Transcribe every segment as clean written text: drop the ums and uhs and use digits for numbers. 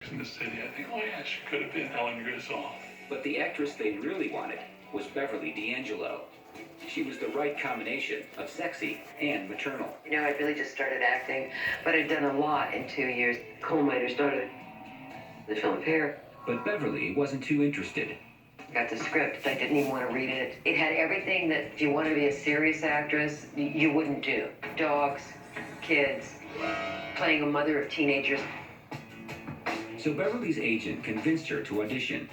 Sex and the City, I think, oh yeah, she could have been Ellen Griswold. But the actress they really wanted was Beverly D'Angelo. She was the right combination of sexy and maternal. You know, I really just started acting, but I'd done a lot in 2 years. Coal miner started the film Fair. But Beverly wasn't too interested. Got the script. I didn't even want to read it. It had everything that if you wanted to be a serious actress, you wouldn't do. Dogs, kids, playing a mother of teenagers. So Beverly's agent convinced her to audition,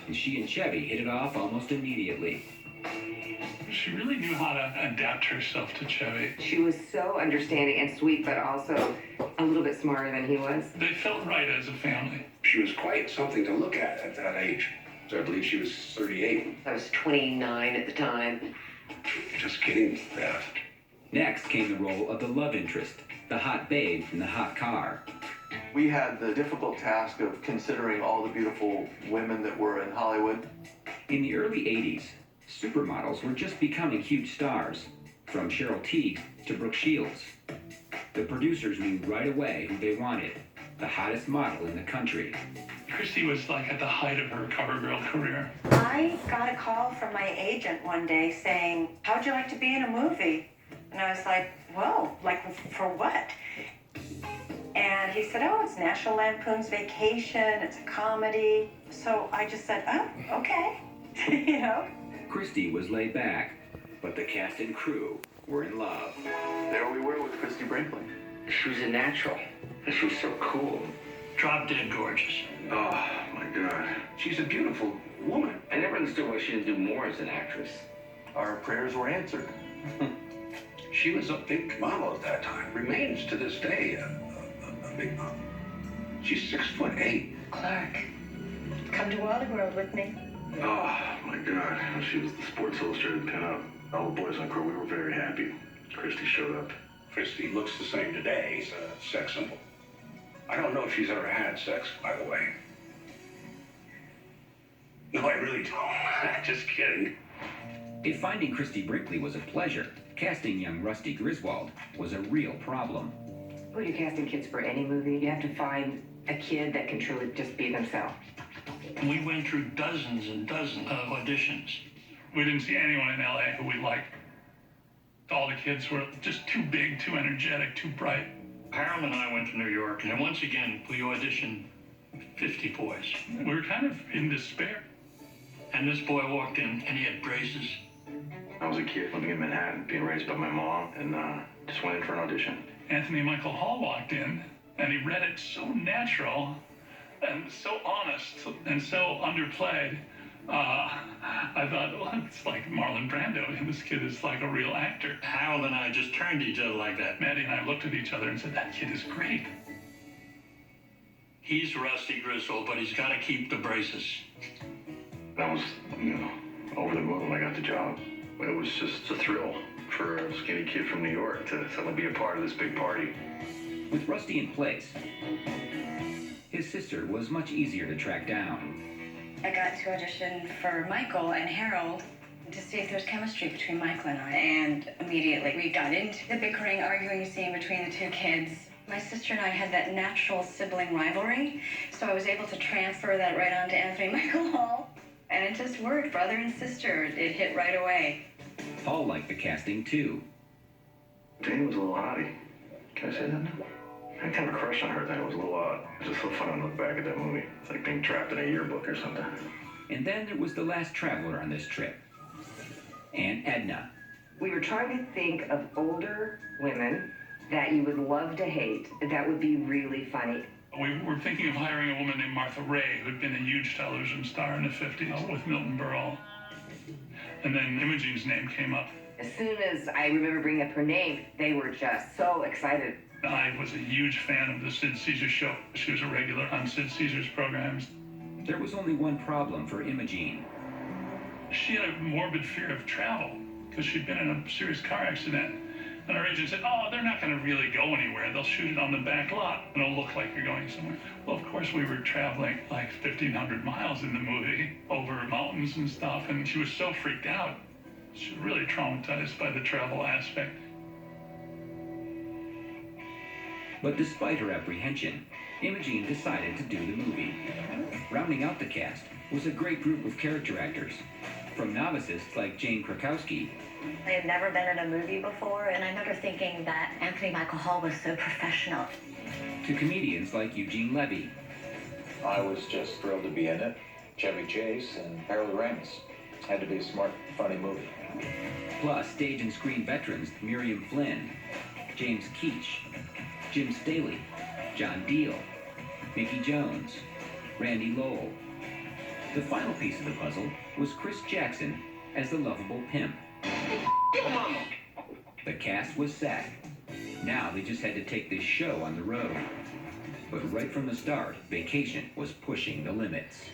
and she and Chevy hit it off almost immediately. She really knew how to adapt herself to Chevy. She was so understanding and sweet, but also a little bit smarter than he was. They felt right as a family. She was quite something to look at that age. So I believe she was 38. I was 29 at the time. Just kidding, that. Next came the role of the love interest, the hot babe in the hot car. We had the difficult task of considering all the beautiful women that were in Hollywood. In the early 80s, supermodels were just becoming huge stars, from Cheryl Teague to Brooke Shields. The producers knew right away who they wanted, the hottest model in the country. Christy was like at the height of her CoverGirl career. I got a call from my agent one day saying, how'd you like to be in a movie? And I was like, whoa, like for what? And he said, oh, it's National Lampoon's Vacation, it's a comedy. So I just said, oh, okay, you know? Christy was laid back, but the cast and crew were in love. There we were with Christy Brinkley. She was a natural. And she was so cool. Drop dead gorgeous. Oh, my God. She's a beautiful woman. I never understood why she didn't do more as an actress. Our prayers were answered. She was a big model at that time. Remains to this day a big model. She's 6'8". Clark, come to World with me. Oh, my God. She was the Sports Illustrated pinup. All the boys on crew, we were very happy. Christy showed up. Christy looks the same today. He's a sex symbol. I don't know if she's ever had sex, by the way. No, I really don't. Just kidding. If finding Christy Brinkley was a pleasure, casting young Rusty Griswold was a real problem. When you're casting kids for any movie, you have to find a kid that can truly just be themselves. We went through dozens and dozens of auditions. We didn't see anyone in LA who we liked. All the kids were just too big, too energetic, too bright. Harold and I went to New York, and once again, we auditioned 50 boys. We were kind of in despair. And this boy walked in, and he had braces. I was a kid living in Manhattan, being raised by my mom, and just went in for an audition. Anthony Michael Hall walked in, and he read it so natural and so honest and so underplayed. I thought, well, it's like Marlon Brando. This kid is like a real actor. Harold and I just turned to each other like that. Maddie and I looked at each other and said, that kid is great. He's Rusty Griswold, but he's got to keep the braces. I was, over the moon when I got the job. It was just a thrill for a skinny kid from New York to suddenly be a part of this big party. With Rusty in place, his sister was much easier to track down. I got to audition for Michael and Harold to see if there's chemistry between Michael and I. And immediately we got into the bickering, arguing scene between the two kids. My sister and I had that natural sibling rivalry, so I was able to transfer that right on to Anthony Michael Hall. And it just worked, brother and sister. It hit right away. Hall liked the casting too. Dana was a little hottie. Can I say that now? I had kind of a crush on her then. It was a little odd. It was just so fun to look back at that movie. It's like being trapped in a yearbook or something. And then there was the last traveler on this trip, Aunt Edna. We were trying to think of older women that you would love to hate, that would be really funny. We were thinking of hiring a woman named Martha Ray, who'd been a huge television star in the 50s with Milton Berle. And then Imogene's name came up. As soon as I remember bringing up her name, they were just so excited. I was a huge fan of the Sid Caesar show. She was a regular on Sid Caesar's programs. There was only one problem for Imogene. She had a morbid fear of travel because she'd been in a serious car accident. And our agent said, oh, they're not going to really go anywhere. They'll shoot it on the back lot, and it'll look like you're going somewhere. Well, of course, we were traveling like 1,500 miles in the movie over mountains and stuff, and she was so freaked out. She was really traumatized by the travel aspect. But despite her apprehension, Imogene decided to do the movie. Rounding out the cast was a great group of character actors. From novices like Jane Krakowski I had never been in a movie before, and I remember thinking that Anthony Michael Hall was so professional. to comedians like Eugene Levy. I was just thrilled to be in it. Chevy Chase and Harold Ramis. Had to be a smart, funny movie. Plus stage and screen veterans Miriam Flynn, James Keach, Jim Staley, John Deal, Mickey Jones, Randy Lowell. The final piece of the puzzle was Chris Jackson as the lovable pimp. The cast was set. Now they just had to take this show on the road. But right from the start, Vacation was pushing the limits.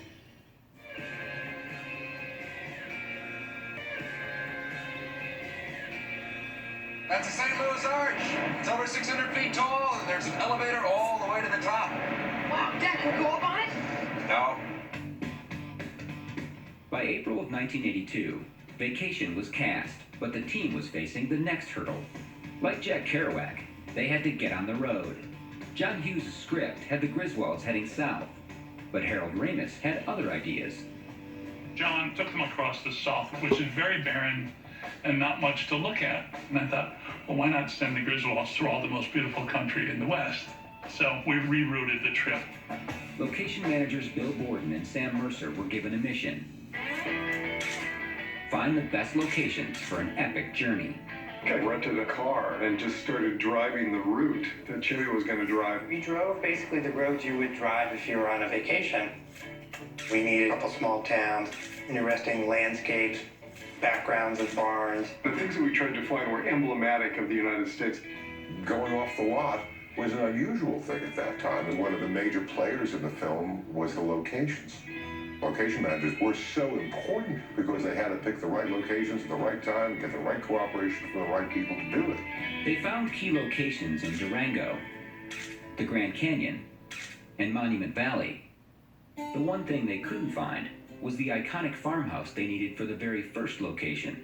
That's the St. Louis Arch. It's over 600 feet tall, and there's an elevator all the way to the top. Wow, Dad, can we go up on it? No. By April of 1982, Vacation was cast, but the team was facing the next hurdle. Like Jack Kerouac, they had to get on the road. John Hughes' script had the Griswolds heading south, but Harold Ramis had other ideas. John took them across the South, which is very barren and not much to look at. And I thought, well, why not send the Griswolds through all the most beautiful country in the West? So we rerouted the trip. Location managers Bill Borden and Sam Mercer were given a mission. Find the best locations for an epic journey. I rented a car and just started driving the route that Jimmy was going to drive. We drove basically the roads you would drive if you were on a vacation. We needed a couple small towns, interesting landscapes, backgrounds of barns. The things that we tried to find were emblematic of the United States. Going off the lot was an unusual thing at that time, and one of the major players in the film was the locations. Location managers were so important because they had to pick the right locations at the right time and get the right cooperation from the right people to do it. They found key locations in Durango, the Grand Canyon, and Monument Valley. The one thing they couldn't find was the iconic farmhouse they needed for the very first location.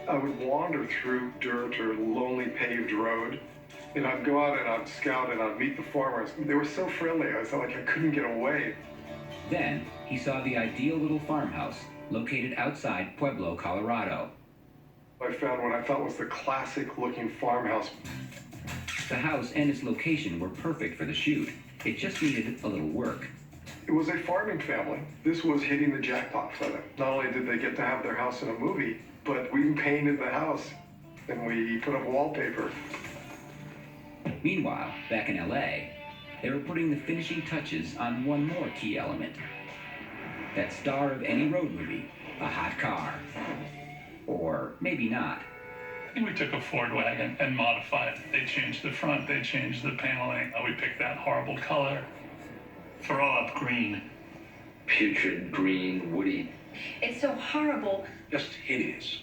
I would wander through dirt or lonely paved road, and I'd go out and I'd scout and I'd meet the farmers. They were so friendly, I felt like I couldn't get away. Then he saw the ideal little farmhouse located outside Pueblo, Colorado. I found what I thought was the classic-looking farmhouse. The house and its location were perfect for the shoot. It just needed a little work. It was a farming family. This was hitting the jackpot for them. Not only did they get to have their house in a movie, but we painted the house and we put up wallpaper. Meanwhile, back in LA, they were putting the finishing touches on one more key element. That star of any road movie, a hot car. Or maybe not. I think we took a Ford wagon and modified it. They changed the front, they changed the paneling. We picked that horrible color. Throw up green. Putrid, green, woody. It's so horrible. Just hideous.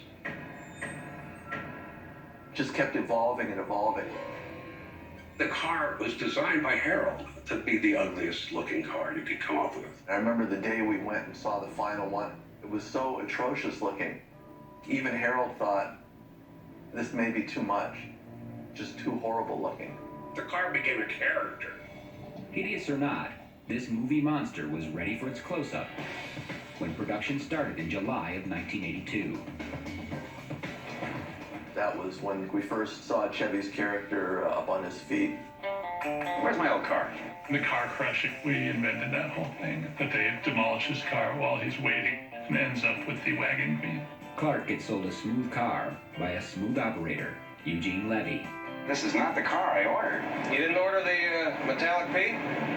Just kept evolving and evolving. The car was designed by Harold to be the ugliest looking car you could come up with. I remember the day we went and saw the final one. It was so atrocious looking. Even Harold thought, this may be too much. Just too horrible looking. The car became a character. Hideous or not, this movie monster was ready for its close-up when production started in July of 1982. That was when we first saw Chevy's character up on his feet. Where's my old car? The car crushing. We invented that whole thing, that they demolish his car while he's waiting and ends up with the wagon queen. Clark gets sold a smooth car by a smooth operator, Eugene Levy. This is not the car I ordered. You didn't order the metallic P?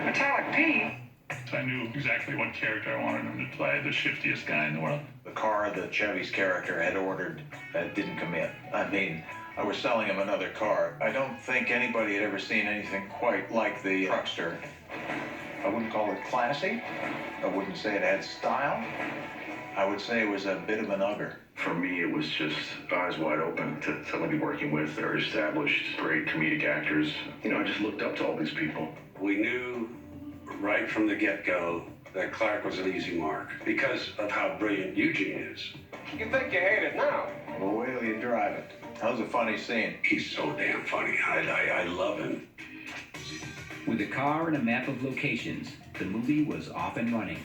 Metallic P? So I knew exactly what character I wanted him to play, the shiftiest guy in the world. The car that Chevy's character had ordered didn't come in. I mean, I was selling him another car. I don't think anybody had ever seen anything quite like the Truckster. I wouldn't call it classy. I wouldn't say it had style. I would say it was a bit of an ugger. For me, it was just eyes wide open to somebody working with. They're established, great comedic actors. You know, I just looked up to all these people. We knew right from the get-go that Clark was an easy mark because of how brilliant Eugene is. You think you hate it now? Well, wait till you drive it. That was a funny scene. He's so damn funny. I love him. With a car and a map of locations, the movie was off and running.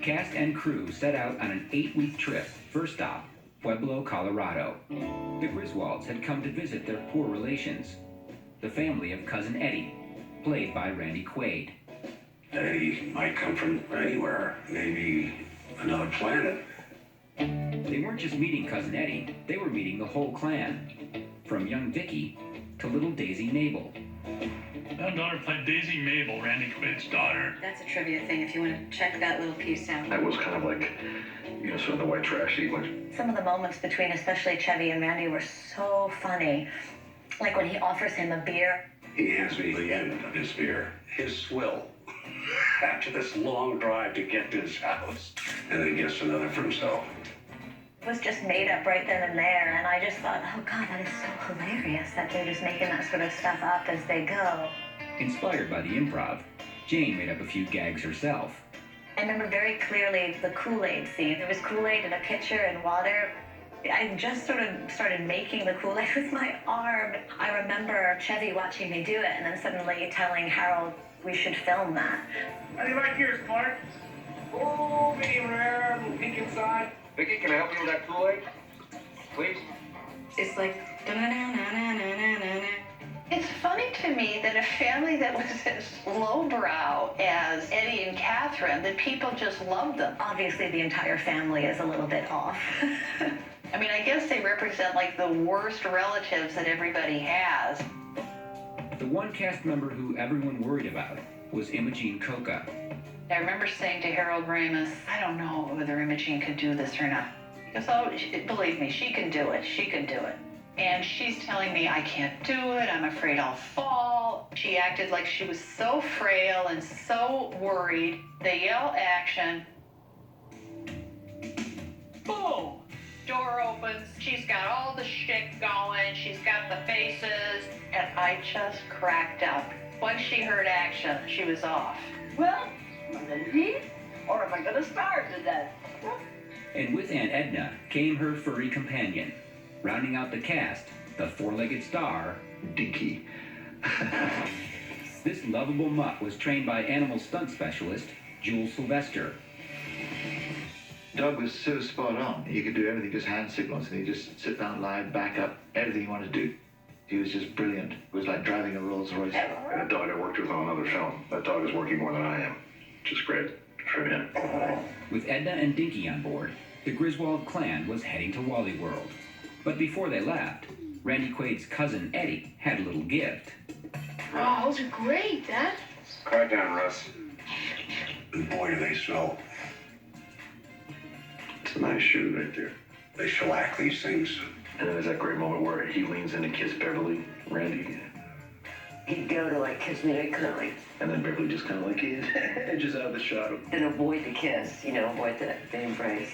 Cast and crew set out on an 8-week trip. First stop, Pueblo, Colorado. The Griswolds had come to visit their poor relations, the family of Cousin Eddie, played by Randy Quaid. Eddie might come from anywhere, maybe another planet. They weren't just meeting Cousin Eddie, they were meeting the whole clan, from young Vicky to little Daisy Mabel. That daughter played Daisy Mabel, Randy Quaid's daughter. That's a trivia thing if you want to check that little piece out. That was kind of like, sort of the white trash sheet. Some of the moments between especially Chevy and Randy were so funny. Like when he offers him a beer. He hands me the end of his beer, his swill, after this long drive to get to his house, and then gets another for himself. It was just made up right then and there, and I just thought, oh God, that is so hilarious that they're just making that sort of stuff up as they go. Inspired by the improv, Jane made up a few gags herself. I remember very clearly the Kool-Aid scene. There was Kool-Aid in a pitcher and water. I just sort of started making the Kool-Aid with my arm. I remember Chevy watching me do it and then suddenly telling Harold we should film that. How do you like yours, Clark? Oh, medium rare, little pink inside. Vicky, can I help you with that Kool-Aid? Please? It's like, da-na-na-na-na-na-na-na. It's funny to me that a family that was as lowbrow as Eddie and Catherine, that people just loved them. Obviously, the entire family is a little bit off. I mean, I guess they represent like the worst relatives that everybody has. The one cast member who everyone worried about was Imogene Coca. I remember saying to Harold Ramis, I don't know whether Imogene could do this or not. He goes, oh, believe me, she can do it. She can do it. And she's telling me I can't do it. I'm afraid I'll fall. She acted like she was so frail and so worried. They yell action. Boom! Door opens. She's got all the shtick going. She's got the faces. And I just cracked up. Once she heard action, she was off. Well, am I going to leave or am I going to starve to death? And with Aunt Edna came her furry companion. Rounding out the cast, the four-legged star, Dinky. This lovable mutt was trained by animal stunt specialist Jules Sylvester. Doug was so spot on. He could do everything, just hand signals, and he'd just sit down, lie, back up, everything he wanted to do. He was just brilliant. It was like driving a Rolls Royce. And a dog I worked with on another film. That dog is working more than I am. Which is great for him. With Edna and Dinky on board, the Griswold clan was heading to Wally World. But before they left, Randy Quaid's cousin Eddie had a little gift. Oh, those are great, Dad. Quiet down, Russ. And boy, do they smell. It's a nice shoe right there. They shellac these things. And then there's that great moment where he leans in to kiss Beverly, Randy. He'd go to like kiss me, and I'd kind of like. And then Beverly just kind of like edges out of the shot. And avoid the kiss, avoid the embrace.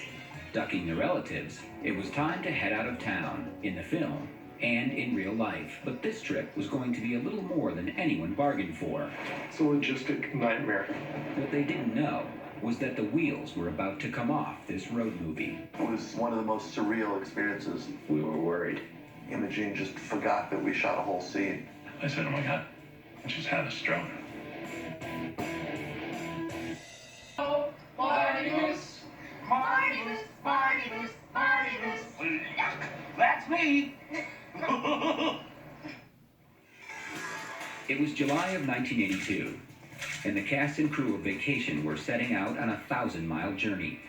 Ducking the relatives, it was time to head out of town, in the film and in real life. But this trip was going to be a little more than anyone bargained for. It's a logistic nightmare. What they didn't know was that the wheels were about to come off this road movie. It was one of the most surreal experiences. We were worried. Imogene just forgot that we shot a whole scene. I said, oh my God, I just had a stroke. Oh, Marty Moose, Marty Moose, Marty Moose, Marty Moose. That's me. It was July of 1982, and the cast and crew of Vacation were setting out on a 1,000-mile journey.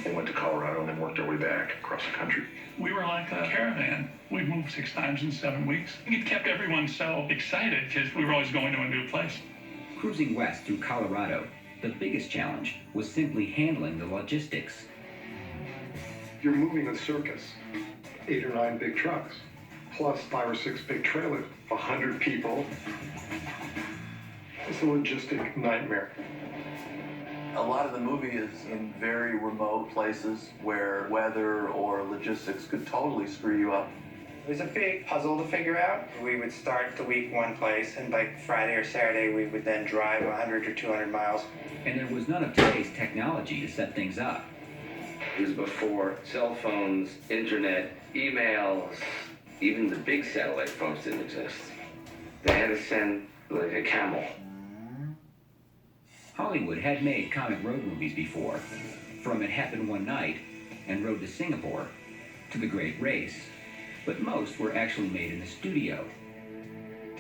They went to Colorado and then worked their way back across the country. We were like a caravan. We moved 6 times in 7 weeks. It kept everyone so excited because we were always going to a new place. Cruising west through Colorado, the biggest challenge was simply handling the logistics. You're moving a circus, 8 or 9 big trucks, plus 5 or 6 big trailers, 100 people. It's a logistic nightmare. A lot of the movie is in very remote places where weather or logistics could totally screw you up. It was a big puzzle to figure out. We would start the week one place, and by Friday or Saturday, we would then drive 100 or 200 miles. And there was none of today's technology to set things up. It was before cell phones, internet, emails, even the big satellite phones didn't exist. They had to send like a camel. Hollywood had made comic road movies before, from It Happened One Night and Road to Singapore to The Great Race, but most were actually made in the studio.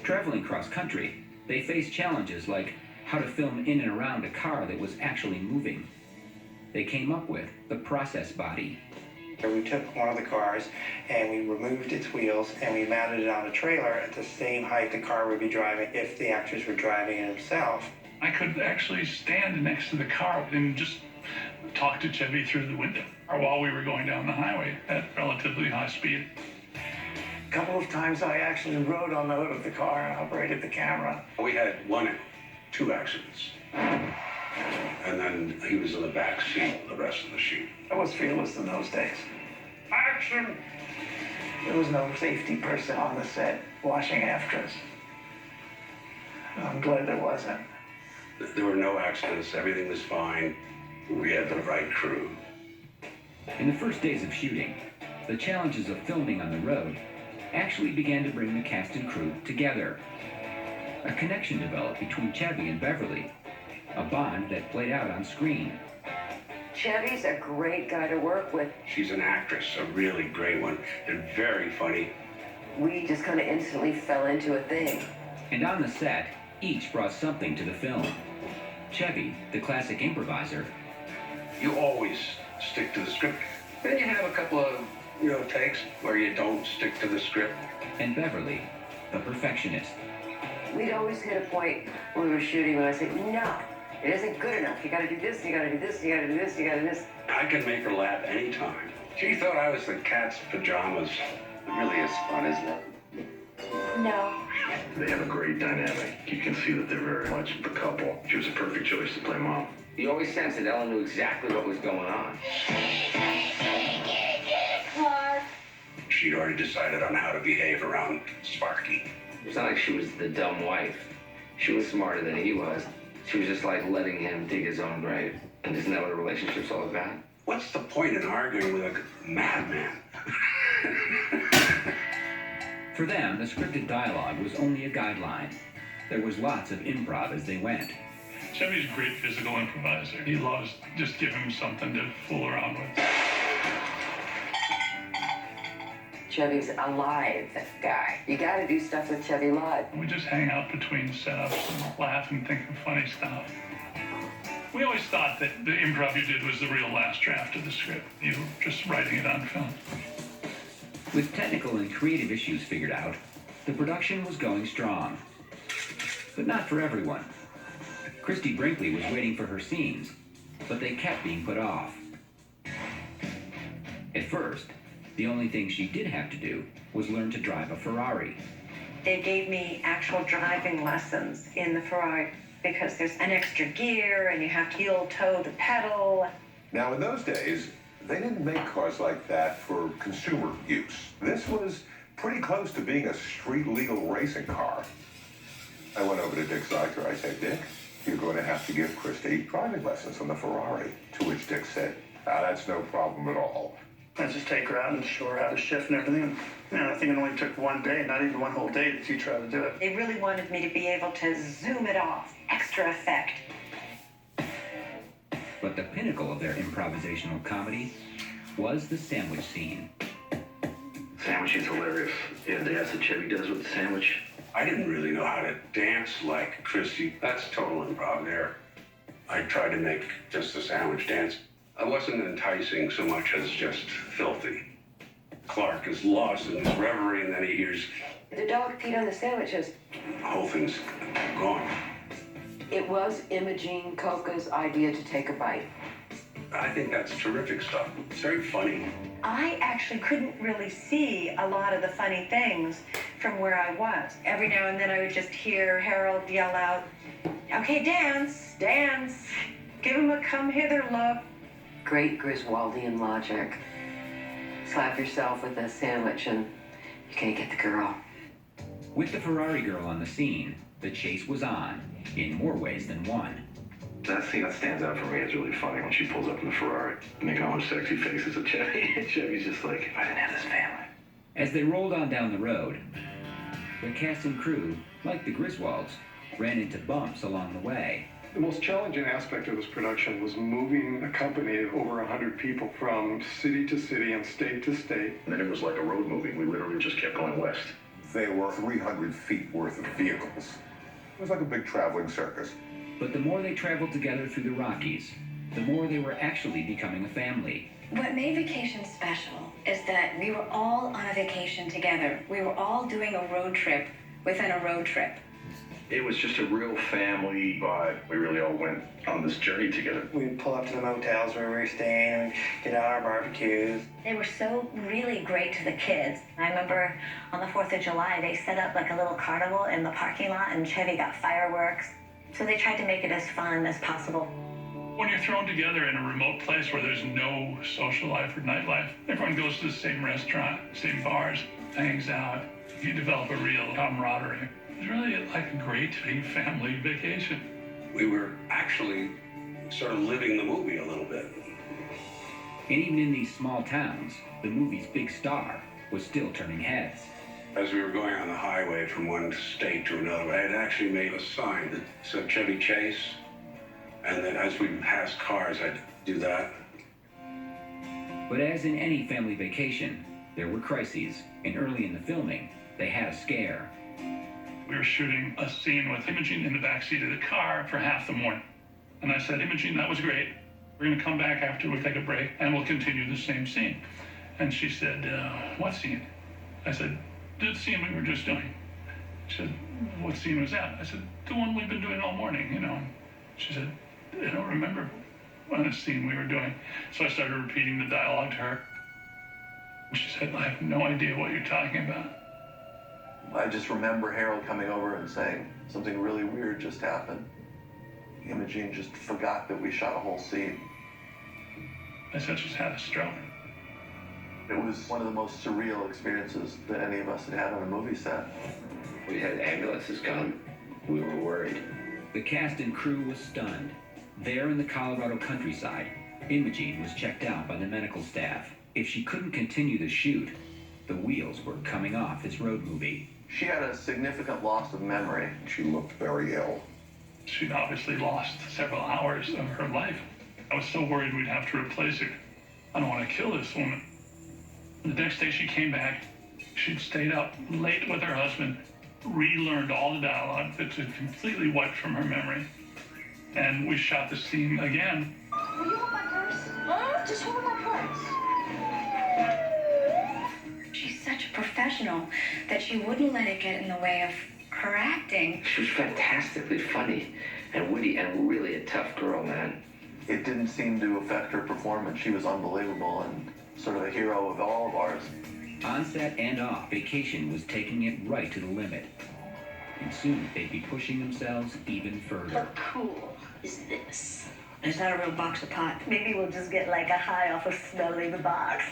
Traveling cross-country, they faced challenges like how to film in and around a car that was actually moving. They came up with the process body. We took one of the cars and we removed its wheels and we mounted it on a trailer at the same height the car would be driving if the actors were driving it themselves. I could actually stand next to the car and just talk to Chevy through the window while we were going down the highway at relatively high speed. A couple of times I actually rode on the hood of the car and operated the camera. We had two accidents. And then he was in the back seat the rest of the shoot. I was fearless in those days. Action! There was no safety person on the set watching after us. I'm glad there wasn't. There were no accidents. Everything was fine. We had the right crew. In the first days of shooting, the challenges of filming on the road actually began to bring the cast and crew together. A connection developed between Chevy and Beverly, a bond that played out on screen. Chevy's a great guy to work with. She's an actress, a really great one, and very funny. We just kind of instantly fell into a thing. And on the set, each brought something to the film. Chevy, the classic improviser. You always stick to the script. Then you have a couple of, takes where you don't stick to the script. And Beverly, the perfectionist. We'd always hit a point when we were shooting when I said, no, it isn't good enough. You gotta do this, you gotta do this, you gotta do this, you gotta do this. I can make her laugh anytime. She thought I was the cat's pajamas. It really is fun, isn't it? No. They have a great dynamic. You can see that they're very much a couple. She was a perfect choice to play mom. You always sensed that Ellen knew exactly what was going on. She'd already decided on how to behave around Sparky. It's not like she was the dumb wife. She was smarter than he was. She was just like letting him dig his own grave. And isn't that what a relationship's all about? What's the point in arguing with a madman? For them, the scripted dialogue was only a guideline. There was lots of improv as they went. Chevy's a great physical improviser. He loves just give him something to fool around with. Chevy's a live guy. You gotta do stuff with Chevy live. We just hang out between setups and laugh and think of funny stuff. We always thought that the improv you did was the real last draft of the script. You were just writing it on film. With technical and creative issues figured out, the production was going strong. But not for everyone. Christy Brinkley was waiting for her scenes, but they kept being put off. At first, the only thing she did have to do was learn to drive a Ferrari. They gave me actual driving lessons in the Ferrari because there's an extra gear and you have to heel toe the pedal. Now, in those days, they didn't make cars like that for consumer use. This was pretty close to being a street-legal racing car. I went over to Dick Zeiger. I said, Dick, you're going to have to give Christy driving lessons on the Ferrari. To which Dick said, that's no problem at all. I just take her out and show her how to shift and everything. And I think it only took one day, not even one whole day, to teach her how to do it. They really wanted me to be able to zoom it off, extra effect. But the pinnacle of their improvisational comedy was the sandwich scene. Sandwich is hilarious. Yeah, the dance that Chevy does with the sandwich. I didn't really know how to dance like Christy. That's total improv there. I tried to make just the sandwich dance. I wasn't enticing so much as just filthy. Clark is lost in his reverie, and then he hears The dog peed on the sandwiches. the whole thing's gone. It was Imogene Coca's idea to take a bite. I think that's terrific stuff. It's very funny. I actually couldn't really see a lot of the funny things from where I was. Every now and then I would just hear Harold yell out, okay, dance, dance. Give him a come hither look. Great Griswoldian logic. Slap yourself with a sandwich and you can't get the girl. With the Ferrari girl on the scene, the chase was on, in more ways than one. That scene that stands out for me is really funny when she pulls up in the Ferrari, making all her sexy faces at Chevy. And Chevy's just like, if I didn't have this family. As they rolled on down the road, the cast and crew, like the Griswolds, ran into bumps along the way. The most challenging aspect of this production was moving a company of over 100 people from city to city and state to state. And then it was like a road movie. We literally just kept going west. There were 300 feet worth of vehicles. It was like a big traveling circus. But the more they traveled together through the Rockies, the more they were actually becoming a family. What made vacation special is that we were all on a vacation together. We were all doing a road trip within a road trip. It was just a real family vibe. We really all went on this journey together. We'd pull up to the motels where we were staying and get out our barbecues. They were so really great to the kids. I remember on the 4th of July, they set up like a little carnival in the parking lot and Chevy got fireworks. So they tried to make it as fun as possible. When you're thrown together in a remote place where there's no social life or nightlife, everyone goes to the same restaurant, same bars, hangs out. You develop a real camaraderie. It's really like a great big family vacation. We were actually sort of living the movie a little bit. And even in these small towns, the movie's big star was still turning heads. As we were going on the highway from one state to another, I had actually made a sign that said Chevy Chase, and then as we passed cars, I'd do that. But as in any family vacation, there were crises, and early in the filming, they had a scare. We were shooting a scene with Imogene in the backseat of the car for half the morning. And I said, Imogene, that was great. We're going to come back after we take a break, and we'll continue the same scene. And she said, what scene? I said, the scene we were just doing. She said, what scene was that? I said, the one we've been doing all morning, you know. She said, I don't remember what scene we were doing. So I started repeating the dialogue to her. And she said, I have no idea what you're talking about. I just remember Harold coming over and saying, something really weird just happened. Imogene just forgot that we shot a whole scene. I said she's had a stroke. It was one of the most surreal experiences that any of us had had on a movie set. We had ambulances come. We were worried. The cast and crew was stunned. There in the Colorado countryside, Imogene was checked out by the medical staff. If she couldn't continue the shoot, the wheels were coming off this road movie. She had a significant loss of memory. She looked very ill. She'd obviously lost several hours of her life. I was so worried we'd have to replace her. I don't want to kill this woman. The next day she came back. She'd stayed up late with her husband, relearned all the dialogue that had completely wiped from her memory. And we shot the scene again. Will you hold my purse? Huh? Just hold my purse. She's such a professional that she wouldn't let it get in the way of her acting. She was fantastically funny and witty and really a tough girl, man. It didn't seem to affect her performance. She was unbelievable and sort of a hero of all of ours. On set and off, Vacation was taking it right to the limit. And soon they'd be pushing themselves even further. How cool is this? It's not a real box of pot. Maybe we'll just get like a high off of smelling the box.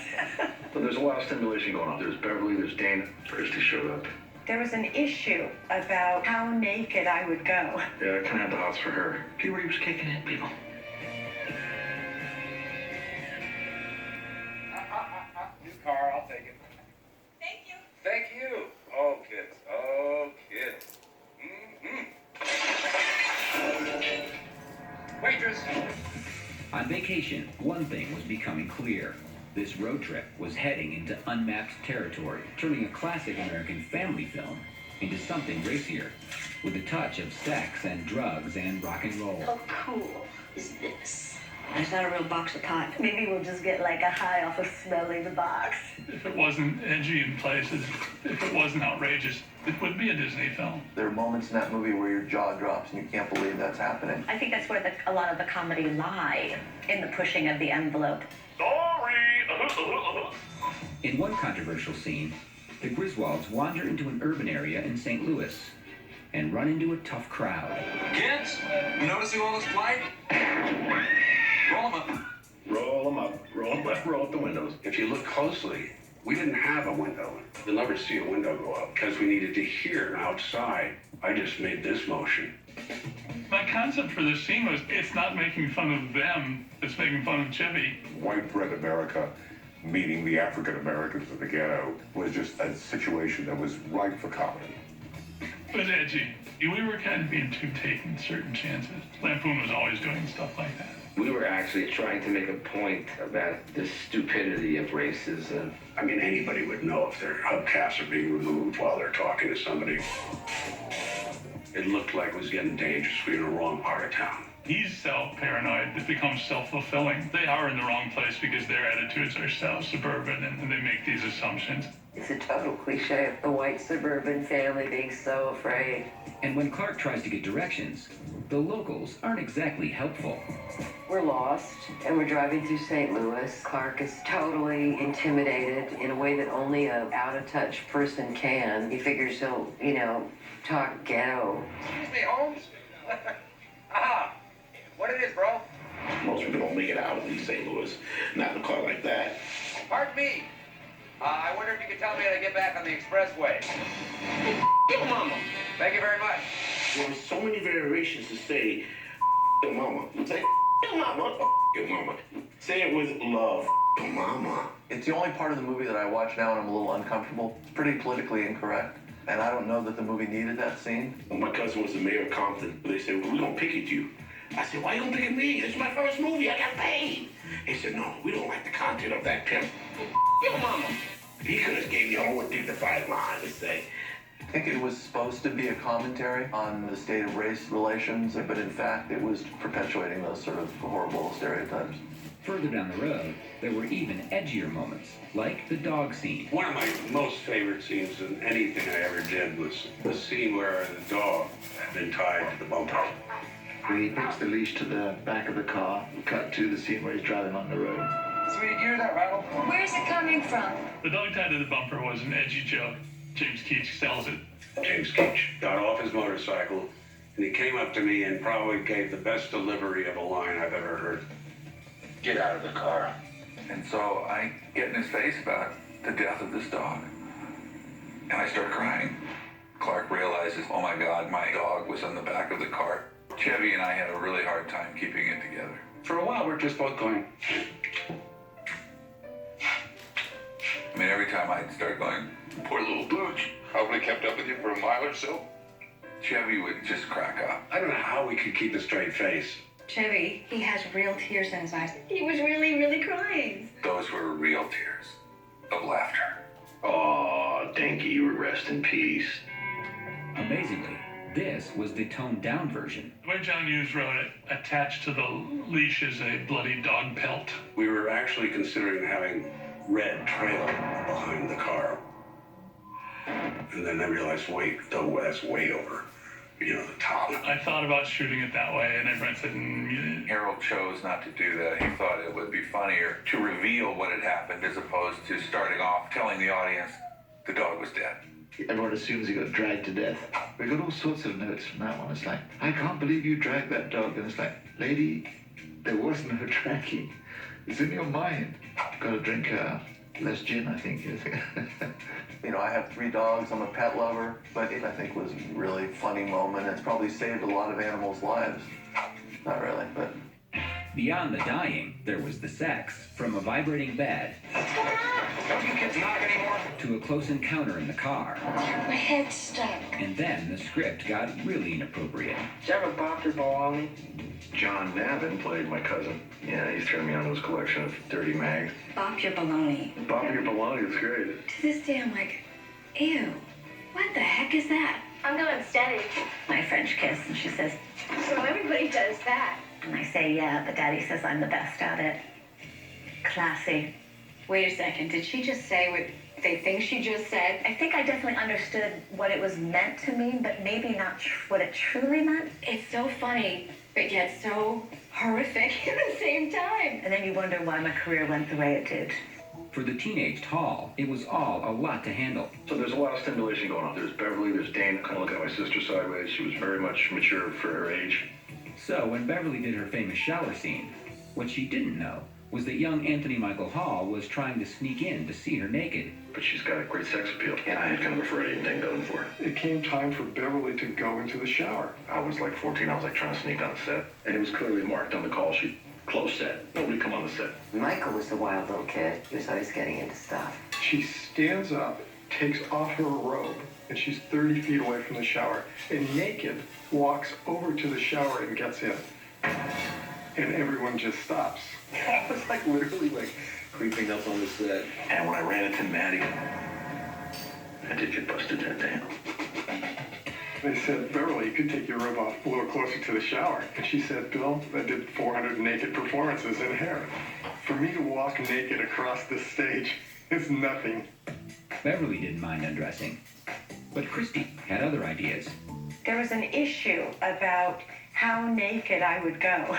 But there's a lot of stimulation going on. There's Beverly, there's Dana. First he showed up. There was an issue about how naked I would go. Yeah, I kind of had the hots for her. See where he was kicking in, people. New car, I'll take it. Thank you. Thank you. Oh, kids. Oh, kids. Waitress. On Vacation, one thing was becoming clear. This road trip was heading into unmapped territory, turning a classic American family film into something racier, with a touch of sex and drugs and rock and roll. How cool is this? It's not a real box of pot. Maybe we'll just get like a high off of smelling the box. If it wasn't edgy in places, if it wasn't outrageous, it would be a Disney film. There are moments in that movie where your jaw drops and you can't believe that's happening. I think that's where a lot of the comedy lied, in the pushing of the envelope. Sorry. In one controversial scene, the Griswolds wander into an urban area in St. Louis and run into a tough crowd. Kids, you noticing all this light? Roll them up. Roll them up. Roll them up. Roll up the windows. If you look closely, we didn't have a window. You'll never see a window go up because we needed to hear outside. I just made this motion. My concept for this scene was it's not making fun of them, it's making fun of Chevy. White bread America meeting the African Americans in the ghetto was just a situation that was ripe for comedy. It was edgy. We were kind of being too taking certain chances. Lampoon was always doing stuff like that. We were actually trying to make a point about the stupidity of racism. I mean, anybody would know if their hubcaps are being removed while they're talking to somebody. It looked like it was getting dangerous. We were in the wrong part of town. He's self-paranoid. It becomes self-fulfilling. They are in the wrong place because their attitudes are so suburban and they make these assumptions. It's a total cliche of the white suburban family being so afraid. And when Clark tries to get directions, the locals aren't exactly helpful. We're lost, and we're driving through St. Louis. Clark is totally intimidated in a way that only a out-of-touch person can. He figures he'll, talk ghetto. Excuse me, Holmes? What it is, bro? Most people don't make it out of East St. Louis, not in a car like that. Pardon me. I wonder if you could tell me how to get back on the expressway. Your mama. Thank you very much. There are so many variations to say your mama. Say your mama. Your mama. Say it with love. Your mama. It's the only part of the movie that I watch now and I'm a little uncomfortable. It's pretty politically incorrect. And I don't know that the movie needed that scene. When my cousin was the mayor of Compton, they said, well, we're going to pick at you. I said, why you going to pick at me? This is my first movie. I got paid. They said, no, we don't like the content of that pimp. Your mama. He could have gave you a more dignified line to say. I think it was supposed to be a commentary on the state of race relations, but in fact, it was perpetuating those sort of horrible stereotypes. Further down the road, there were even edgier moments, like the dog scene. One of my most favorite scenes in anything I ever did was the scene where the dog had been tied to the bumper. He hooks the leash to the back of the car, cut to the scene where he's driving on the road. Sweetie, do you hear that rattle? Where's it coming from? The dog tied to the bumper was an edgy joke. James Keach sells it. James Keach got off his motorcycle and he came up to me and probably gave the best delivery of a line I've ever heard. Get out of the car. And so I get in his face about the death of this dog. And I start crying. Clark realizes, oh my God, my dog was in the back of the car. Chevy and I had a really hard time keeping it together. For a while, we're just both going. I mean, every time I'd start going, poor little Booch, probably kept up with you for a mile or so. Chevy would just crack up. I don't know how we could keep a straight face. Chevy, he has real tears in his eyes. He was really, really crying. Those were real tears of laughter. Oh, Dinky, rest in peace. Amazingly, this was the toned-down version. The way John Hughes wrote it, attached to the leash is a bloody dog pelt. We were actually considering having red trail behind the car. And then I realized, wait, that's way over, the top. I thought about shooting it that way, and everyone said, Harold chose not to do that. He thought it would be funnier to reveal what had happened as opposed to starting off telling the audience the dog was dead. Everyone assumes he got dragged to death. We got all sorts of notes from that one. It's like, I can't believe you dragged that dog. And it's like, lady, there was no dragging. It's in your mind. Got to drink less gin, I think. I have 3 dogs. I'm a pet lover. But it, I think, was a really funny moment. It's probably saved a lot of animals' lives. Not really, but... Beyond the dying, there was the sex, from a vibrating bed Don't you kids knock anymore? to a close encounter in the car. My head's stuck. And then the script got really inappropriate. Did you ever bop your baloney? John Navin played my cousin. Yeah, he's turned me on to his collection of dirty mags. Bop your baloney. Bop your baloney is great. To this day, I'm like, ew, what the heck is that? I'm going steady. My French kiss, and she says, So everybody does that. and I say, yeah, but Daddy says I'm the best at it. Classy. Wait a second, did she just say what they think she just said? I think I definitely understood what it was meant to mean, but maybe not what it truly meant. It's so funny, but yet so horrific at the same time. And then you wonder why my career went the way it did. For the teenaged Hall, it was all a lot to handle. So there's a lot of stimulation going on. There's Beverly, there's Dane, kind of looking at my sister sideways. She was very much mature for her age. So when Beverly did her famous shower scene, what she didn't know was that young Anthony Michael Hall was trying to sneak in to see her naked. But she's got a great sex appeal, and I had kind of a Freudian thing going for her. It came time for Beverly to go into the shower. I was like 14, I was like trying to sneak on the set. And it was clearly marked on the call sheet. Close set. Nobody come on the set. Michael was the wild little kid. He was always getting into stuff. She stands up, takes off her robe, and she's 30 feet away from the shower, and naked walks over to the shower and gets in. And everyone just stops. I was like literally like creeping up on the set. And when I ran into Maddie, I did get busted that day. They said, Beverly, you could take your robe off a little closer to the shower. And she said, Bill, I did 400 naked performances in hair. For me to walk naked across this stage is nothing. Beverly didn't mind undressing, but Christy had other ideas. There was an issue about how naked I would go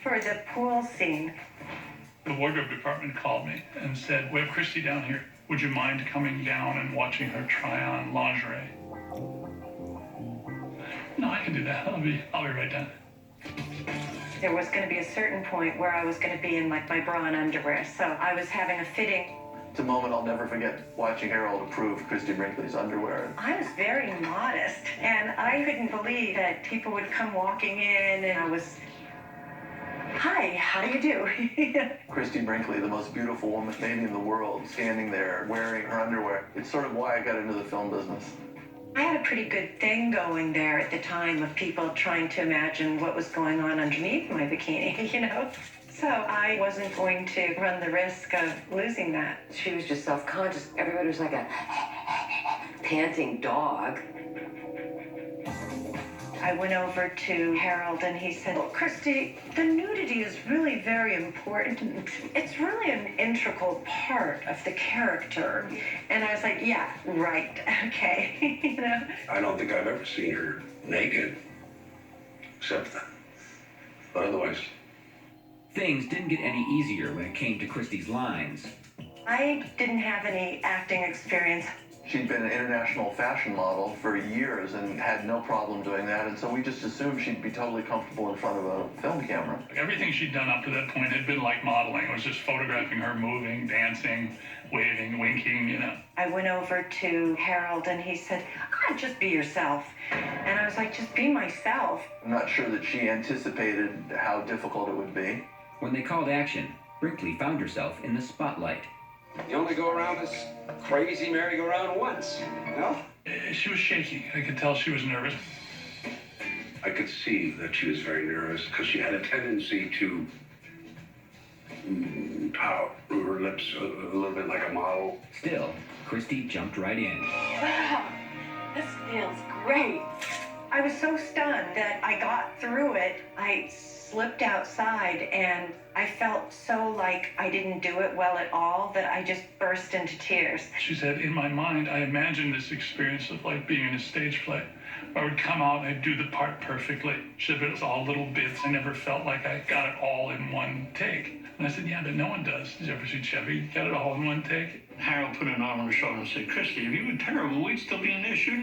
for the pool scene. The wardrobe department called me and said, we have Christy down here. Would you mind coming down and watching her try on lingerie? No, I can do that. I'll be right down. There was going to be a certain point where I was going to be in like my bra and underwear, so I was having a fitting. It's a moment I'll never forget, watching Harold approve Christy Brinkley's underwear. I was very modest, and I couldn't believe that people would come walking in, and I was, hi, how do you do? Christy Brinkley, the most beautiful woman maybe in the world, standing there wearing her underwear. It's sort of why I got into the film business. I had a pretty good thing going there at the time of people trying to imagine what was going on underneath my bikini, you know? So I wasn't going to run the risk of losing that. She was just self-conscious. Everybody was like a panting dog. I went over to Harold and he said, well, Christy, the nudity is really very important. It's really an integral part of the character. And I was like, yeah, right, okay, you know? I don't think I've ever seen her naked, except that. But otherwise. Things didn't get any easier when it came to Christy's lines. I didn't have any acting experience. She'd been an international fashion model for years and had no problem doing that, and so we just assumed she'd be totally comfortable in front of a film camera. Everything she'd done up to that point had been like modeling. It was just photographing her moving, dancing, waving, winking, you know. I went over to Harold and he said, just be yourself. And I was like, just be myself. I'm not sure that she anticipated how difficult it would be. When they called action, Brinkley found herself in the spotlight. You only go around this crazy merry-go-round once, you know? She was shaking. I could tell she was nervous. I could see that she was very nervous because she had a tendency to pout, move her lips a little bit like a model. Still, Christy jumped right in. Wow, this feels great. I was so stunned that I got through it. I slipped outside and I felt so like I didn't do it well at all that I just burst into tears. She said, in my mind, I imagined this experience of like being in a stage play. I would come out and I'd do the part perfectly. She said, but it was all little bits. I never felt like I got it all in one take. And I said, yeah, but no one does. Did you ever see Chevy get it all in one take? Harold put an arm on her shoulder and said, Christy, if you were terrible, we'd still be in there shooting